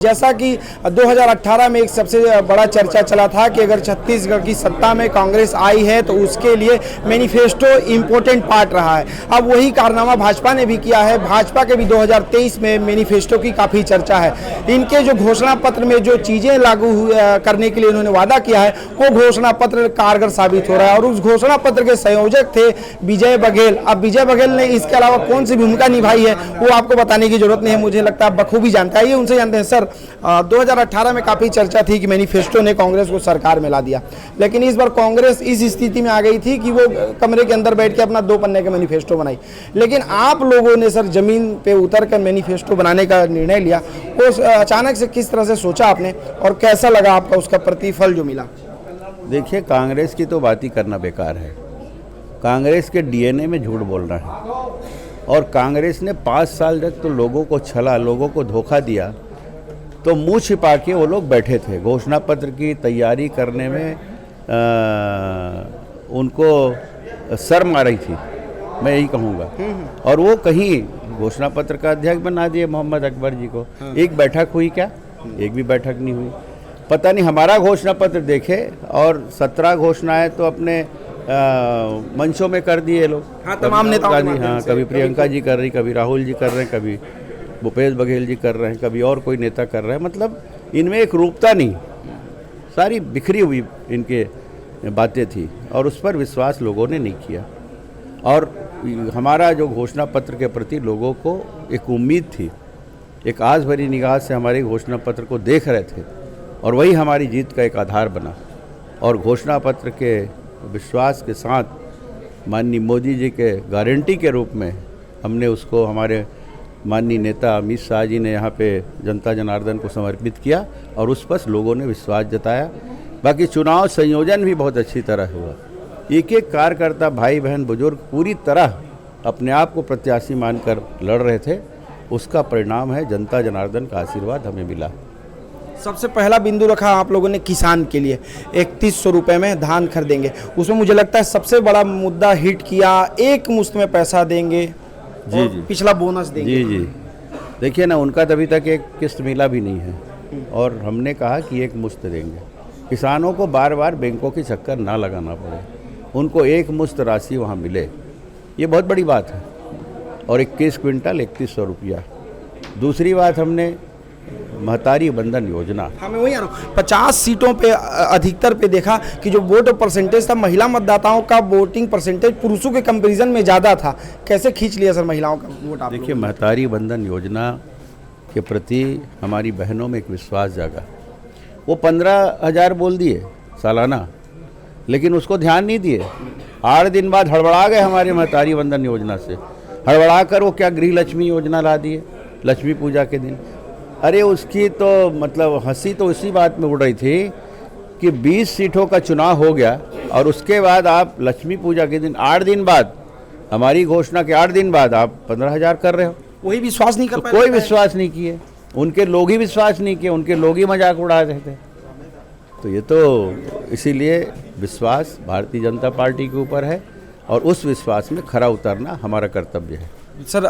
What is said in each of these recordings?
जैसा कि 2018 में एक सबसे बड़ा चर्चा चला था कि अगर छत्तीसगढ़ की सत्ता में कांग्रेस आई है तो उसके लिए मैनिफेस्टो इम्पोर्टेंट पार्ट रहा है। अब वही कारनामा भाजपा ने भी किया है। भाजपा के भी 2023 में मैनिफेस्टो की काफ़ी चर्चा है। इनके जो घोषणा पत्र में जो चीज़ें लागू करने के लिए उन्होंने वादा किया है वो घोषणा पत्र कारगर साबित हो रहा है और उस घोषणा पत्र के संयोजक थे विजय बघेल। अब विजय बघेल ने इसके अलावा कौन सी भूमिका निभाई है वो आपको बताने की जरूरत नहीं है, मुझे लगता है बखूबी जानते हैं। आइए उनसे जानते हैं। सर, 2018 में काफ़ी चर्चा थी कि मैनिफेस्टो ने कांग्रेस को सरकार में ला दिया, लेकिन इस बार कांग्रेस इस स्थिति में आ गई थी कि वो कमरे के अंदर बैठ के अपना 2 पन्ने का मैनिफेस्टो बनाई। लेकिन आप लोगों ने सर जमीन पे उतर कर मैनिफेस्टो बनाने का निर्णय लिया, वो अचानक से किस तरह से सोचा आपने और कैसा लगा आपका उसका प्रतिफल जो मिला? देखिए, कांग्रेस की तो बात ही करना बेकार है। कांग्रेस के डीएनए में झूठ बोलना है और कांग्रेस ने 5 साल तक तो लोगों को छला, लोगों को धोखा दिया, तो मुंह छिपा के वो लोग बैठे थे। घोषणा पत्र की तैयारी करने में उनको शर्म आ रही थी, मैं यही कहूँगा। और वो कहीं घोषणा पत्र का अध्यक्ष बना दिए मोहम्मद अकबर जी को। एक बैठक हुई क्या? एक भी बैठक नहीं हुई। पता नहीं हमारा घोषणा पत्र देखे और 17 घोषणाएं तो अपने मंचों में कर दिए लोग। तमाम नेताओं हाँ, कभी प्रियंका जी कर रही, कभी राहुल जी कर रहे हैं, कभी भूपेश बघेल जी कर रहे हैं, कभी और कोई नेता कर रहे हैं। मतलब इनमें एक रूपता नहीं, सारी बिखरी हुई इनके बातें थी और उस पर विश्वास लोगों ने नहीं किया। और हमारा जो घोषणा पत्र के प्रति लोगों को एक उम्मीद थी, एक आस भरी निगाह से हमारे घोषणा पत्र को देख रहे थे और वही हमारी जीत का एक आधार बना। और घोषणा पत्र के विश्वास के साथ माननीय मोदी जी के गारंटी के रूप में हमने उसको हमारे माननीय नेता अमित शाह जी ने यहाँ पे जनता जनार्दन को समर्पित किया और उस पर लोगों ने विश्वास जताया। बाकी चुनाव संयोजन भी बहुत अच्छी तरह हुआ। एक एक कार्यकर्ता, भाई बहन, बुजुर्ग पूरी तरह अपने आप को प्रत्याशी मानकर लड़ रहे थे। उसका परिणाम है जनता जनार्दन का आशीर्वाद हमें मिला। सबसे पहला बिंदु रखा आप लोगों ने किसान के लिए 3100 रुपये में धान खरीदेंगे। उसमें मुझे लगता है सबसे बड़ा मुद्दा हिट किया, एक मुश्त में पैसा देंगे जी जी, पिछला बोनस देंगे। जी जी, देखिए ना, उनका तभी तक एक किस्त मिला भी नहीं है और हमने कहा कि एक मुश्त देंगे। किसानों को बार बार बैंकों की चक्कर ना लगाना पड़े, उनको एक मुश्त राशि वहाँ मिले, ये बहुत बड़ी बात है। और 21 क्विंटल 3100 रुपया। दूसरी बात, हमने महतारी बंधन योजना, मैं वही आ रहा हूँ, 50 सीटों पे अधिकतर पे देखा कि जो वोट परसेंटेज था, महिला मतदाताओं का वोटिंग परसेंटेज पुरुषों के कंपैरिजन में ज़्यादा था। कैसे खींच लिया सर महिलाओं का वोट आप? देखिए, महतारी बंधन योजना के प्रति हमारी बहनों में एक विश्वास जागा। वो 15,000 बोल दिए सालाना, लेकिन उसको ध्यान नहीं दिए। 8 दिन बाद हड़बड़ा गए हमारे महतारी बंधन योजना से। हड़बड़ा कर वो क्या गृह लक्ष्मी योजना ला दिए लक्ष्मी पूजा के दिन। अरे उसकी तो मतलब हंसी तो इसी बात में उड़ रही थी कि 20 सीटों का चुनाव हो गया और उसके बाद आप लक्ष्मी पूजा के दिन 8 दिन बाद, हमारी घोषणा के 8 दिन बाद आप 15,000 कर रहे हो। वही विश्वास नहीं कर तो कोई विश्वास नहीं किए, उनके लोग ही विश्वास नहीं किए, उनके लोग ही मजाक उड़ा रहे थे। तो ये तो इसीलिए विश्वास भारतीय जनता पार्टी के ऊपर है और उस विश्वास में खरा उतरना हमारा कर्तव्य है। सर,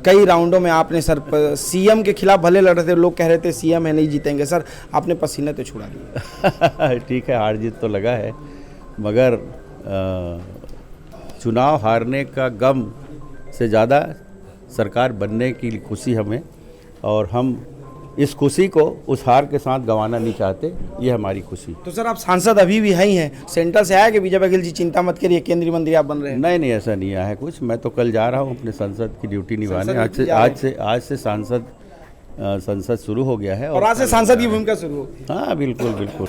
कई राउंडों में आपने सर सीएम के खिलाफ भले लड़ रहे थे, लोग कह रहे थे सीएम है नहीं जीतेंगे, सर आपने पसीने तो छुड़ा दिए। ठीक है, हार जीत तो लगा है, मगर चुनाव हारने का गम से ज़्यादा सरकार बनने की खुशी हमें, और हम इस खुशी को उस हार के साथ गंवाना नहीं चाहते, ये हमारी खुशी। तो सर आप सांसद अभी भी हैं ही हैं, सेंटर से आया कि विजय बघेल जी चिंता मत करिए केंद्रीय मंत्री आप बन रहे हैं? नहीं, ऐसा नहीं आया है कुछ। मैं तो कल जा रहा हूँ अपने संसद की ड्यूटी निभाने। आज से संसद शुरू हो गया है और आज से सांसद की भूमिका शुरू हो। हाँ, बिल्कुल बिल्कुल।